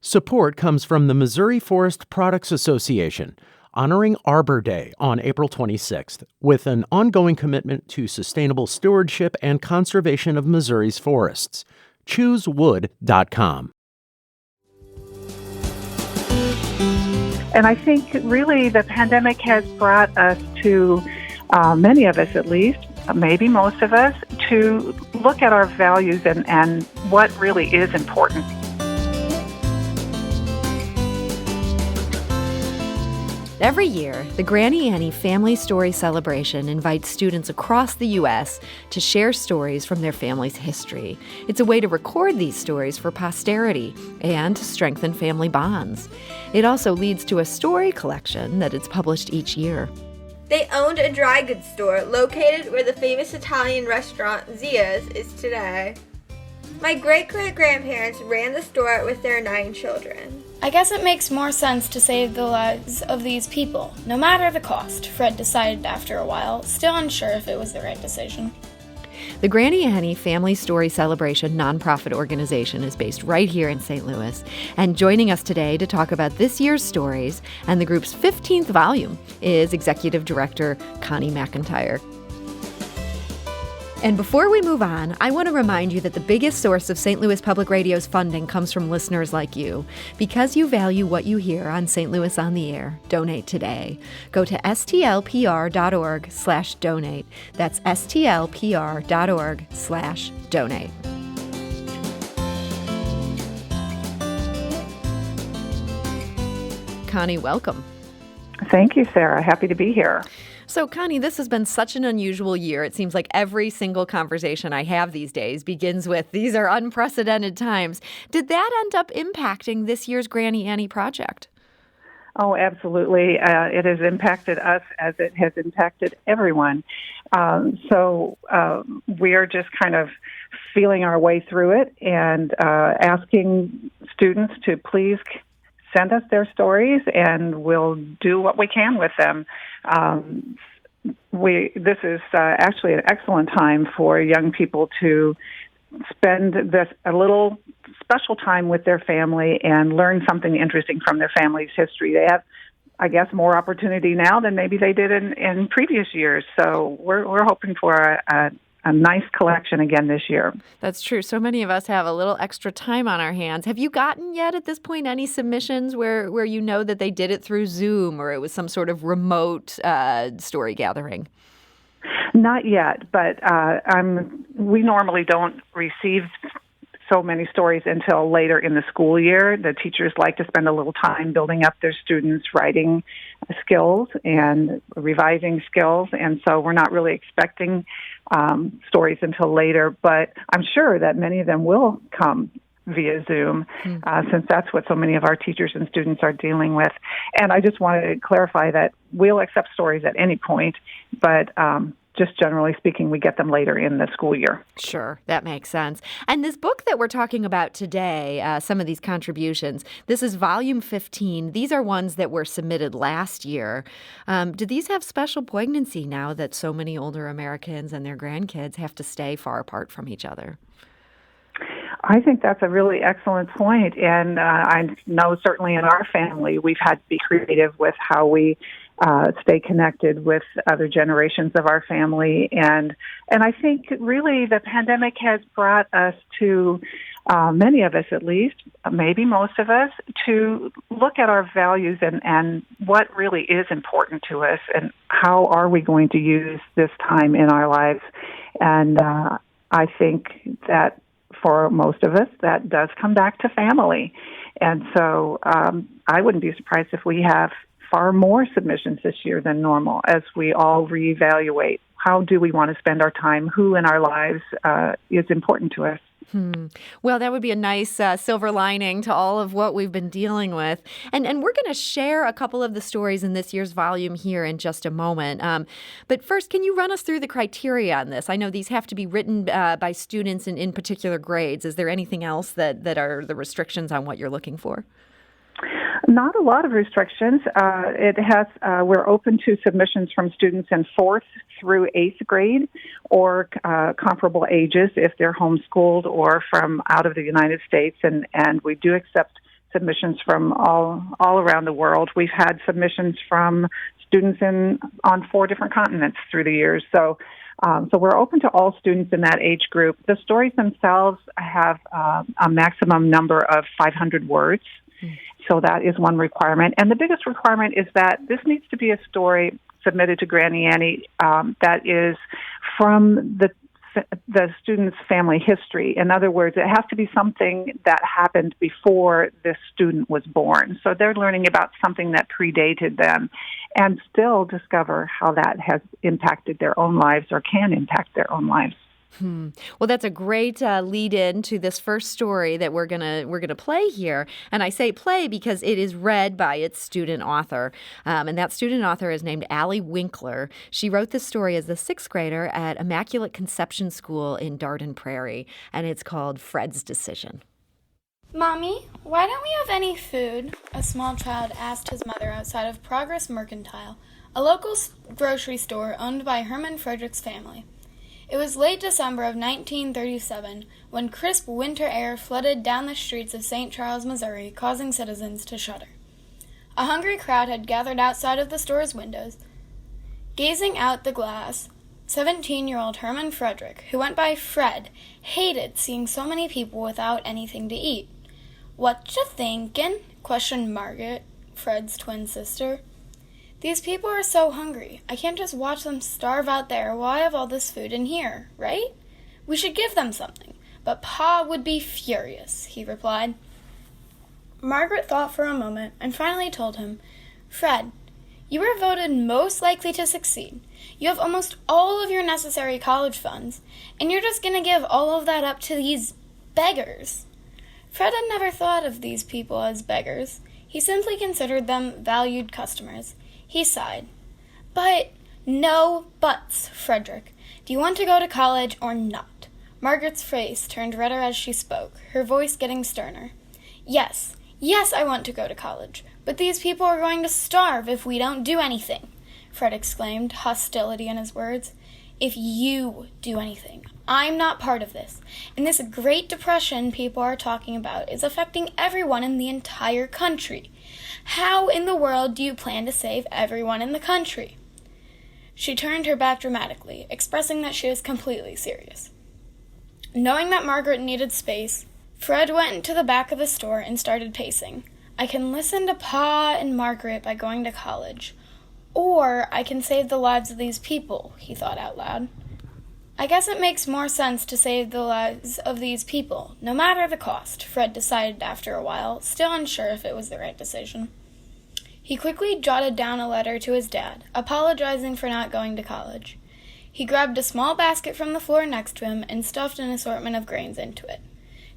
Support comes from the Missouri Forest Products Association, honoring Arbor Day on April 26th, with an ongoing commitment to sustainable stewardship and conservation of Missouri's forests. ChooseWood.com. And I think really the pandemic has brought us to, many of us at least, maybe most of us, to look at our values and what really is important. Every year, the Grannie Family Story Celebration invites students across the U.S. to share stories from their family's history. It's a way to record these stories for posterity and to strengthen family bonds. It also leads to a story collection that is published each year. They owned a dry goods store located where the famous Italian restaurant Zia's is today. My great-great-grandparents ran the store with their 9 children. I guess it makes more sense to save the lives of these people, no matter the cost, Fred decided after a while, still unsure if it was the right decision. The Grannie Family Story Celebration nonprofit organization is based right here in St. Louis. And joining us today to talk about this year's stories and the group's 15th volume is Executive Director Connie McIntyre. And before we move on, I want to remind you that the biggest source of St. Louis Public Radio's funding comes from listeners like you. Because you value what you hear on St. Louis on the Air, donate today. Go to stlpr.org/donate. That's stlpr.org/donate. Connie, welcome. Thank you, Sarah. Happy to be here. So, Connie, this has been such an unusual year. It seems like every single conversation I have these days begins with, these are unprecedented times. Did that end up impacting this year's Grannie project? Oh, absolutely. It has impacted us as it has impacted everyone. So we are just kind of feeling our way through it and asking students to please send us their stories, and we'll do what we can with them. This is actually an excellent time for young people to spend a little special time with their family and learn something interesting from their family's history. They have, I guess, more opportunity now than maybe they did in previous years. So we're hoping for a nice collection again this year. That's true. So many of us have a little extra time on our hands. Have you gotten yet at this point any submissions where you know that they did it through Zoom or it was some sort of remote story gathering? Not yet, but we normally don't receive so many stories until later in the school year. The teachers like to spend a little time building up their students' writing skills and revising skills, and so we're not really expecting stories until later, but I'm sure that many of them will come via Zoom, since that's what so many of our teachers and students are dealing with. And I just wanted to clarify that we'll accept stories at any point, but just generally speaking, we get them later in the school year. Sure, that makes sense. And this book that we're talking about today, some of these contributions, this is volume 15. These are ones that were submitted last year. Do these have special poignancy now that so many older Americans and their grandkids have to stay far apart from each other? I think that's a really excellent point. And I know certainly in our family, we've had to be creative with how we stay connected with other generations of our family. And I think really the pandemic has brought us to, many of us at least, maybe most of us, to look at our values and what really is important to us and how are we going to use this time in our lives. And I think that for most of us, that does come back to family. And so I wouldn't be surprised if we have far more submissions this year than normal as we all reevaluate how do we want to spend our time, who in our lives is important to us. Well, that would be a nice silver lining to all of what we've been dealing with. And we're going to share a couple of the stories in this year's volume here in just a moment. But first, can you run us through the criteria on this? I know these have to be written by students in particular grades. Is there anything else that are the restrictions on what you're looking for? Not a lot of restrictions. We're open to submissions from students in 4th through 8th grade or comparable ages if they're homeschooled or from out of the United States. And we do accept submissions from all around the world. We've had submissions from students on 4 different continents through the years. So we're open to all students in that age group. The stories themselves have a maximum number of 500 words. So that is one requirement. And the biggest requirement is that this needs to be a story submitted to Granny Annie that is from the student's family history. In other words, it has to be something that happened before this student was born. So they're learning about something that predated them and still discover how that has impacted their own lives or can impact their own lives. Well, that's a great lead-in to this first story that we're gonna play here. And I say play because it is read by its student author. And that student author is named Allie Winkler. She wrote this story as a 6th grader at Immaculate Conception School in Dardenne Prairie. And it's called Fred's Decision. Mommy, why don't we have any food? A small child asked his mother outside of Progress Mercantile, a local grocery store owned by Herman Frederick's family. It was late December of 1937 when crisp winter air flooded down the streets of St. Charles, Missouri, causing citizens to shudder. A hungry crowd had gathered outside of the store's windows. Gazing out the glass, 17-year-old Herman Frederick, who went by Fred, hated seeing so many people without anything to eat. "What you thinkin'?" questioned Margaret, Fred's twin sister. "These people are so hungry. I can't just watch them starve out there while I have all this food in here, right? We should give them something. But Pa would be furious," he replied. Margaret thought for a moment and finally told him, "Fred, you were voted most likely to succeed. You have almost all of your necessary college funds, and you're just going to give all of that up to these beggars." Fred had never thought of these people as beggars. He simply considered them valued customers. He sighed. "But no buts, Frederick. Do you want to go to college or not?" Margaret's face turned redder as she spoke, her voice getting sterner. Yes, I want to go to college, but these people are going to starve if we don't do anything," Fred exclaimed, hostility in his words. "If you do anything. I'm not part of this, and this Great Depression people are talking about is affecting everyone in the entire country. How in the world do you plan to save everyone in the country?" She turned her back dramatically, expressing that she was completely serious. Knowing that Margaret needed space, Fred went into the back of the store and started pacing. "I can listen to Pa and Margaret by going to college. Or I can save the lives of these people," he thought out loud. "I guess it makes more sense to save the lives of these people, no matter the cost," Fred decided after a while, still unsure if it was the right decision. He quickly jotted down a letter to his dad, apologizing for not going to college. He grabbed a small basket from the floor next to him and stuffed an assortment of grains into it.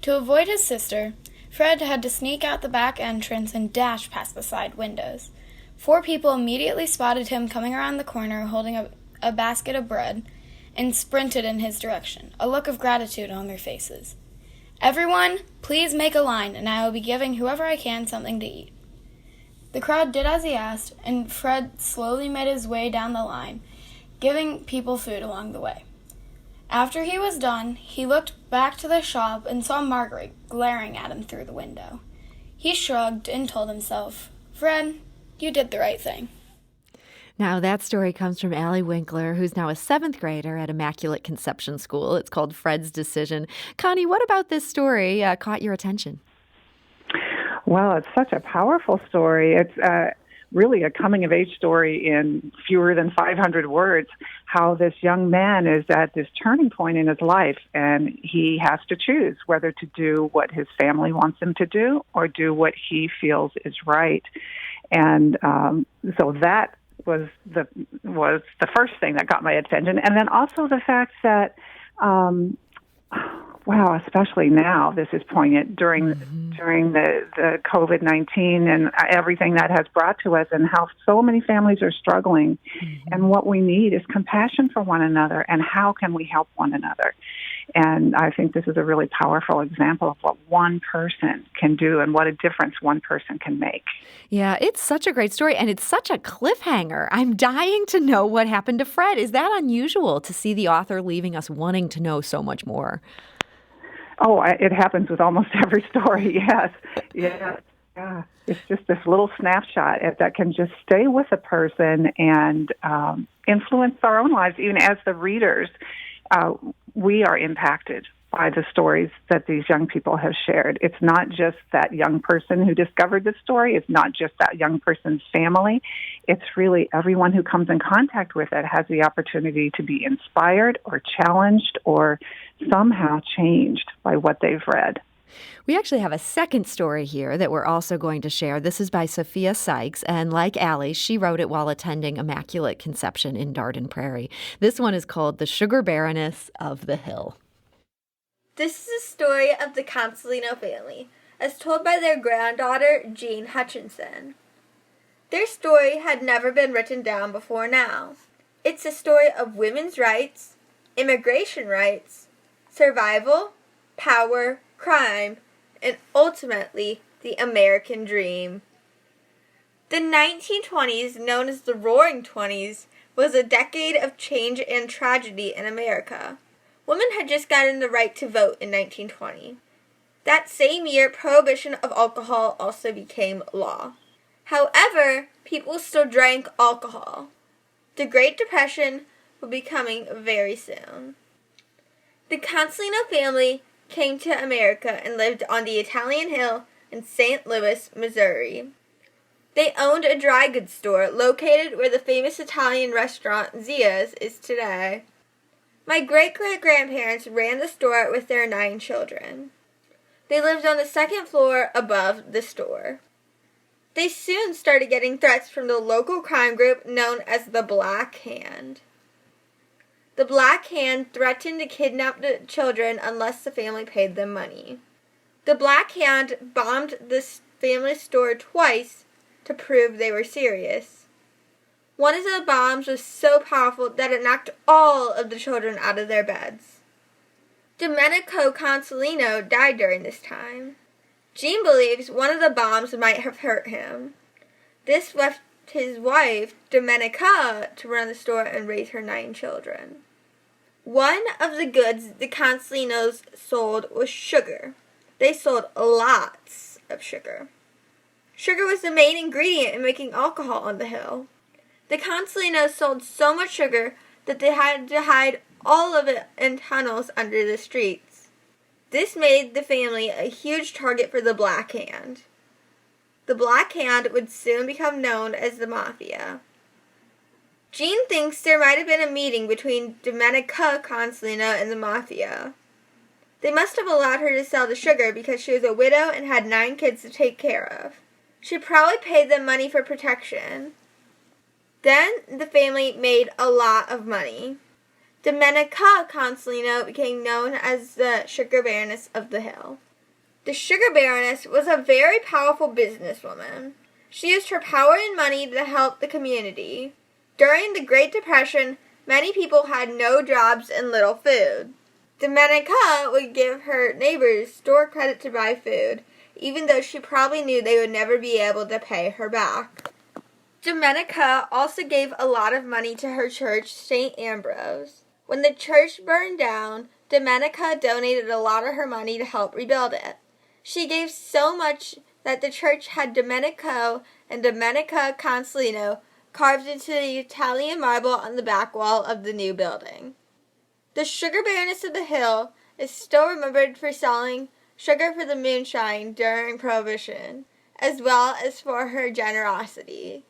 To avoid his sister, Fred had to sneak out the back entrance and dash past the side windows. 4 people immediately spotted him coming around the corner holding a basket of bread and sprinted in his direction, a look of gratitude on their faces. "Everyone, please make a line, and I will be giving whoever I can something to eat." The crowd did as he asked, and Fred slowly made his way down the line, giving people food along the way. After he was done, he looked back to the shop and saw Margaret glaring at him through the window. He shrugged and told himself, "Fred, you did the right thing." Now, that story comes from Allie Winkler, who's now a 7th grader at Immaculate Conception School. It's called Fred's Decision. Connie, what about this story caught your attention? Well, it's such a powerful story. It's really a coming-of-age story in fewer than 500 words, how this young man is at this turning point in his life, and he has to choose whether to do what his family wants him to do or do what he feels is right. And so that was the first thing that got my attention. And then also the fact that, especially now, this is poignant during the COVID-19 and everything that has brought to us, and how so many families are struggling. And what we need is compassion for one another, and how can we help one another? And I think this is a really powerful example of what one person can do and what a difference one person can make. Yeah, it's such a great story, and it's such a cliffhanger. I'm dying to know what happened to Fred. Is that unusual to see the author leaving us wanting to know so much more? Oh, it happens with almost every story, yes. Yeah, it's just this little snapshot that can just stay with a person and influence our own lives. Even as the readers, we are impacted by the stories that these young people have shared. It's not just that young person who discovered the story. It's not just that young person's family. It's really everyone who comes in contact with it has the opportunity to be inspired or challenged or somehow changed by what they've read. We actually have a second story here that we're also going to share. This is by Sophia Sykes, and like Allie, she wrote it while attending Immaculate Conception in Dardenne Prairie. This one is called The Sugar Baroness of the Hill. This is a story of the Consolino family, as told by their granddaughter, Jean Hutchinson. Their story had never been written down before now. It's a story of women's rights, immigration rights, survival, power, crime, and ultimately the American dream. The 1920s, known as the Roaring Twenties, was a decade of change and tragedy in America. Women had just gotten the right to vote in 1920. That same year, prohibition of alcohol also became law. However, people still drank alcohol. The Great Depression would be coming very soon. The Consolino family came to America and lived on the Italian Hill in St. Louis, Missouri. They owned a dry goods store located where the famous Italian restaurant Zia's is today. My great-great-grandparents ran the store with their 9 children. They lived on the second floor above the store. They soon started getting threats from the local crime group known as the Black Hand. The Black Hand threatened to kidnap the children unless the family paid them money. The Black Hand bombed the family store twice to prove they were serious. One of the bombs was so powerful that it knocked all of the children out of their beds. Domenico Consolino died during this time. Jean believes one of the bombs might have hurt him. This left his wife, Domenica, to run the store and raise her 9 children. One of the goods the Consolinos sold was sugar. They sold lots of sugar. Sugar was the main ingredient in making alcohol on the hill. The Consolinos sold so much sugar that they had to hide all of it in tunnels under the streets. This made the family a huge target for the Black Hand. The Black Hand would soon become known as the Mafia. Jean thinks there might have been a meeting between Domenica Consolino and the Mafia. They must have allowed her to sell the sugar because she was a widow and had 9 kids to take care of. She probably paid them money for protection. Then the family made a lot of money. Domenica Consolino became known as the Sugar Baroness of the Hill. The Sugar Baroness was a very powerful businesswoman. She used her power and money to help the community. During the Great Depression, many people had no jobs and little food. Domenica would give her neighbors store credit to buy food, even though she probably knew they would never be able to pay her back. Domenica also gave a lot of money to her church, St. Ambrose. When the church burned down, Domenica donated a lot of her money to help rebuild it. She gave so much that the church had Domenico and Domenica Consolino carved into the Italian marble on the back wall of the new building. The Sugar Baroness of the Hill is still remembered for selling sugar for the moonshine during Prohibition, as well as for her generosity.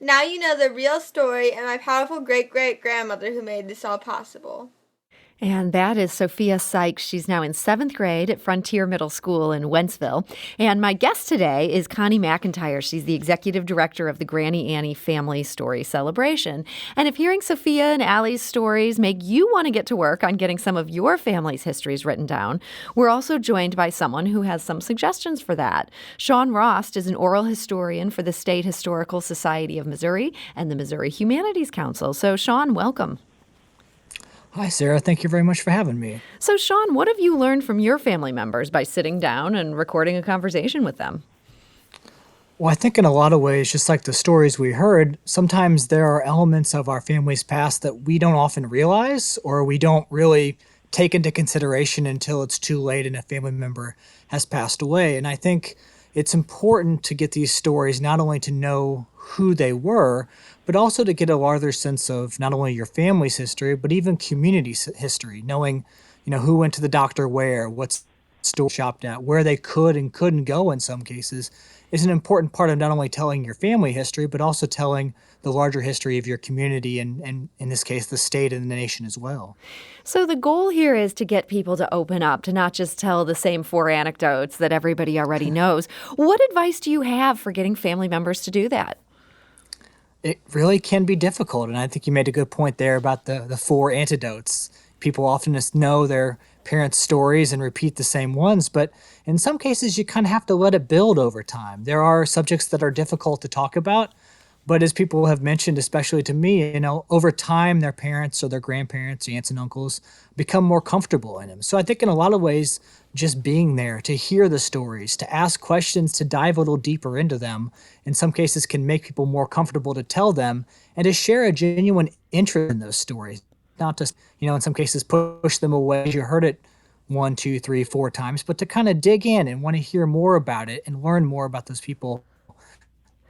Now you know the real story and my powerful great-great-grandmother who made this all possible. And that is Sophia Sykes. She's now in 7th grade at Frontier Middle School in Wentzville. And my guest today is Connie McIntyre. She's the executive director of the Granny Annie Family Story Celebration. And if hearing Sophia and Allie's stories make you want to get to work on getting some of your family's histories written down, we're also joined by someone who has some suggestions for that. Sean Rost is an oral historian for the State Historical Society of Missouri and the Missouri Humanities Council. So, Sean, welcome. Hi, Sarah. Thank you very much for having me. So, Sean, what have you learned from your family members by sitting down and recording a conversation with them? Well, I think in a lot of ways, just like the stories we heard, sometimes there are elements of our family's past that we don't often realize or we don't really take into consideration until it's too late and a family member has passed away. And I think it's important to get these stories not only to know who they were, but also to get a larger sense of not only your family's history, but even community history, knowing, who went to the doctor where, what store shopped at, where they could and couldn't go in some cases, is an important part of not only telling your family history, but also telling the larger history of your community and in this case, the state and the nation as well. So the goal here is to get people to open up, to not just tell the same 4 anecdotes that everybody already knows. What advice do you have for getting family members to do that? It really can be difficult, and I think you made a good point there about the 4 antidotes. People often just know their parents' stories and repeat the same ones, but in some cases you kind of have to let it build over time. There are subjects that are difficult to talk about, but as people have mentioned, especially to me, over time their parents or their grandparents, aunts and uncles, become more comfortable in them. So I think in a lot of ways, just being there to hear the stories, to ask questions, to dive a little deeper into them, in some cases can make people more comfortable to tell them and to share a genuine interest in those stories. Not just, in some cases push them away. You heard it 1, 2, 3, 4 times, but to kind of dig in and want to hear more about it and learn more about those people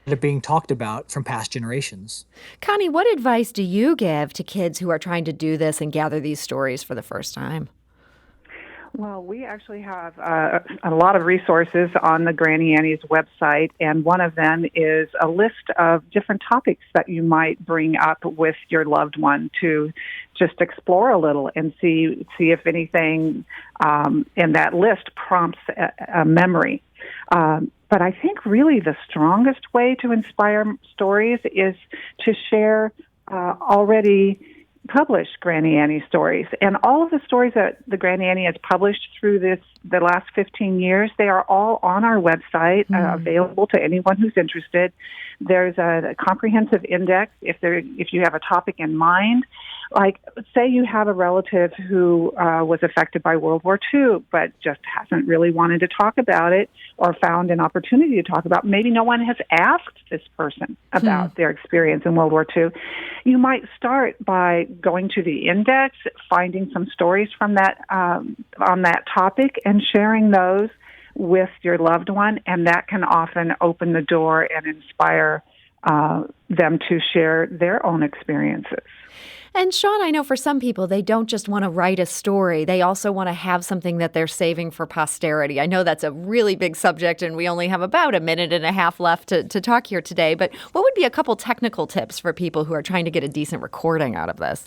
that are being talked about from past generations. Connie, what advice do you give to kids who are trying to do this and gather these stories for the first time? Well, we actually have a lot of resources on the Granny Annie's website, and one of them is a list of different topics that you might bring up with your loved one to just explore a little and see if anything in that list prompts a memory. But I think really the strongest way to inspire stories is to share already published Granny Annie stories. And all of the stories that the Granny Annie has published through the last 15 years, they are all on our website, available to anyone who's interested. There's a comprehensive index if you have a topic in mind. Like, say you have a relative who was affected by World War II, but just hasn't really wanted to talk about it or found an opportunity to talk about. Maybe no one has asked this person about their experience in World War II. You might start by going to the index, finding some stories from that on that topic, and sharing those with your loved one, and that can often open the door and inspire them to share their own experiences. And Sean, I know for some people, they don't just want to write a story. They also want to have something that they're saving for posterity. I know that's a really big subject, and we only have about 1.5 minutes left to talk here today. But what would be a couple technical tips for people who are trying to get a decent recording out of this?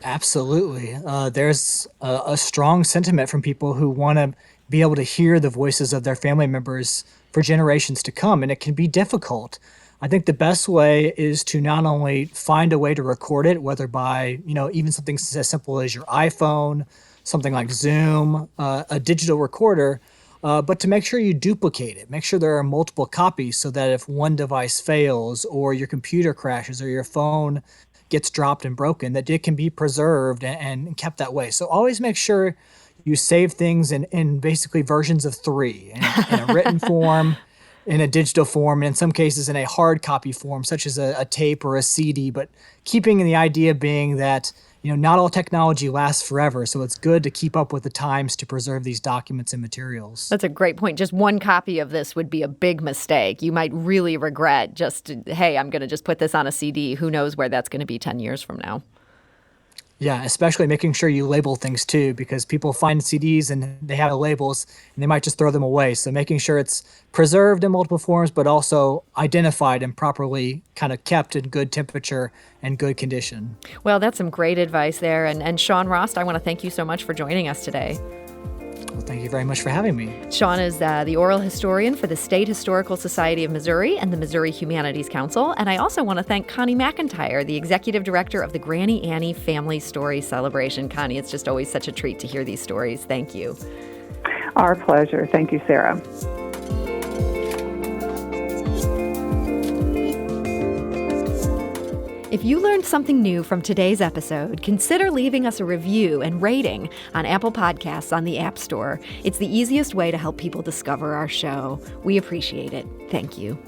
Absolutely. There's a strong sentiment from people who want to be able to hear the voices of their family members for generations to come, and it can be difficult. I think the best way is to not only find a way to record it, whether by, even something as simple as your iPhone, something like Zoom, a digital recorder, but to make sure you duplicate it. Make sure there are multiple copies so that if one device fails or your computer crashes or your phone gets dropped and broken, that it can be preserved and kept that way. So always make sure you save things in basically versions of 3, in a written form, in a digital form, and in some cases in a hard copy form, such as a tape or a CD, but keeping the idea being that, not all technology lasts forever, so it's good to keep up with the times to preserve these documents and materials. That's a great point. Just one copy of this would be a big mistake. You might really regret hey, I'm going to just put this on a CD. Who knows where that's going to be 10 years from now. Yeah, especially making sure you label things too, because people find CDs and they have the labels and they might just throw them away. So making sure it's preserved in multiple forms, but also identified and properly kind of kept in good temperature and good condition. Well, that's some great advice there. And Sean Rost, I want to thank you so much for joining us today. Well, thank you very much for having me. Sean is the oral historian for the State Historical Society of Missouri and the Missouri Humanities Council. And I also want to thank Connie McIntyre, the executive director of the Granny Annie Family Story Celebration. Connie, it's just always such a treat to hear these stories. Thank you. Our pleasure. Thank you, Sarah. If you learned something new from today's episode, consider leaving us a review and rating on Apple Podcasts on the App Store. It's the easiest way to help people discover our show. We appreciate it. Thank you.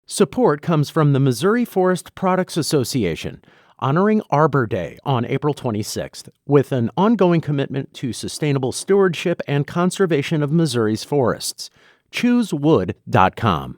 Support comes from the Missouri Forest Products Association, honoring Arbor Day on April 26th with an ongoing commitment to sustainable stewardship and conservation of Missouri's forests. ChooseWood.com.